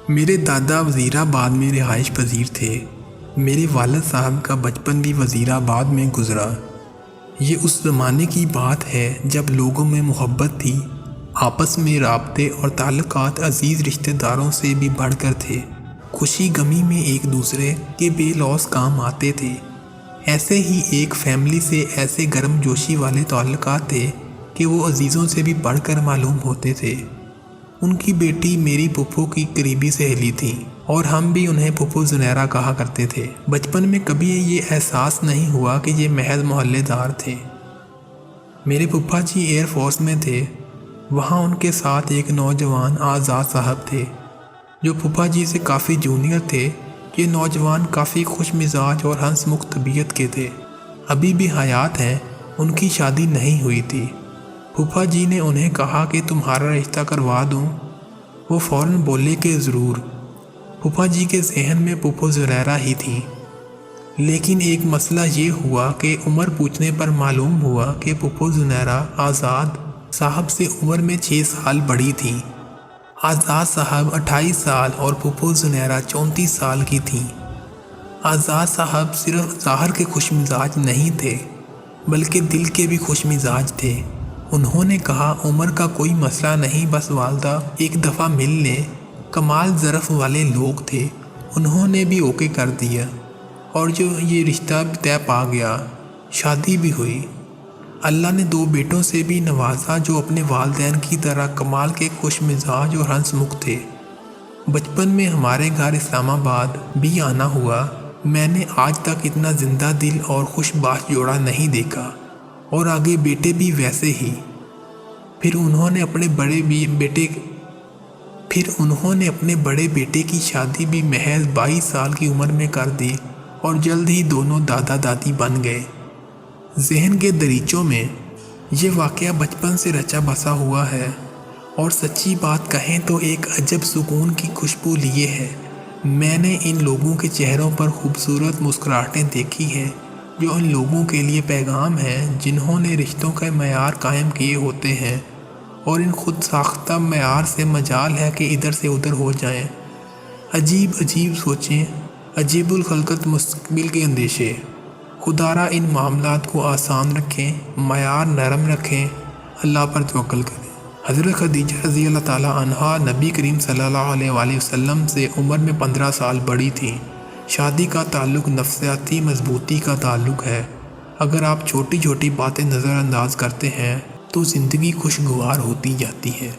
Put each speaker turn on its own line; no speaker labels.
میرے دادا وزیر آباد میں رہائش پذیر تھے۔ میرے والد صاحب کا بچپن بھی وزیر آباد میں گزرا۔ یہ اس زمانے کی بات ہے جب لوگوں میں محبت تھی، آپس میں رابطے اور تعلقات عزیز رشتہ داروں سے بھی بڑھ کر تھے۔ خوشی غمی میں ایک دوسرے کے بے لوث کام آتے تھے۔ ایسے ہی ایک فیملی سے ایسے گرم جوشی والے تعلقات تھے کہ وہ عزیزوں سے بھی بڑھ کر معلوم ہوتے تھے۔ ان کی بیٹی میری پھپھو کی قریبی سہیلی تھی اور ہم بھی انہیں پھپھو زنیرہ کہا کرتے تھے۔ بچپن میں کبھی یہ احساس نہیں ہوا کہ یہ محض محلے دار تھے۔ میرے پھپھا جی ایئر فورس میں تھے۔ وہاں ان کے ساتھ ایک نوجوان آزاد صاحب تھے جو پھپھا جی سے کافی جونیئر تھے۔ یہ نوجوان کافی خوش مزاج اور ہنس مخ طبیعت کے تھے۔ ابھی بھی حیات ہیں، ان کی شادی نہیں ہوئی تھی۔ پھپھا جی نے انہیں کہا کہ تمہارا رشتہ کروا دوں؟ وہ فوراً بولے کہ ضرور۔ پھپھا جی کے ذہن میں پھپھو زنیرہ ہی تھی، لیکن ایک مسئلہ یہ ہوا کہ عمر پوچھنے پر معلوم ہوا کہ پھپھو زنیرہ آزاد صاحب سے عمر میں 6 سال بڑی تھیں۔ آزاد صاحب 28 سال اور پھپھو زنیرہ 34 سال کی تھیں۔ آزاد صاحب صرف ظاہر کے خوش مزاج نہیں تھے بلکہ دل کے بھی خوش مزاج تھے۔ انہوں نے کہا عمر کا کوئی مسئلہ نہیں، بس والدہ ایک دفعہ مل لیں۔ کمال ظرف والے لوگ تھے، انہوں نے بھی اوکے کر دیا اور جو یہ رشتہ بھی طے پا گیا، شادی بھی ہوئی۔ اللہ نے 2 بیٹوں سے بھی نوازا جو اپنے والدین کی طرح کمال کے خوش مزاج اور ہنس مخ تھے۔ بچپن میں ہمارے گھر اسلام آباد بھی آنا ہوا۔ میں نے آج تک اتنا زندہ دل اور خوش باش جوڑا نہیں دیکھا، اور آگے بیٹے بھی ویسے ہی۔ پھر انہوں نے اپنے بڑے بیٹے کی شادی بھی محض 22 سال کی عمر میں کر دی اور جلد ہی دونوں دادا دادی بن گئے۔ ذہن کے دریچوں میں یہ واقعہ بچپن سے رچا بسا ہوا ہے، اور سچی بات کہیں تو ایک عجب سکون کی خوشبو لیے ہے۔ میں نے ان لوگوں کے چہروں پر خوبصورت مسکراہٹیں دیکھی ہیں جو ان لوگوں کے لیے پیغام ہے جنہوں نے رشتوں کا معیار قائم کیے ہوتے ہیں، اور ان خود ساختہ معیار سے مجال ہے کہ ادھر سے ادھر ہو جائیں۔ عجیب سوچیں، عجیب الخلقت مستقبل کے اندیشے۔ خدارا ان معاملات کو آسان رکھیں، معیار نرم رکھیں، اللہ پر توکل کریں۔ حضرت خدیجہ رضی اللہ تعالیٰ عنہا نبی کریم صلی اللہ علیہ وآلہ وسلم سے عمر میں 15 سال بڑی تھیں۔ شادی کا تعلق نفسیاتی مضبوطی کا تعلق ہے۔ اگر آپ چھوٹی چھوٹی باتیں نظر انداز کرتے ہیں تو زندگی خوشگوار ہوتی جاتی ہے۔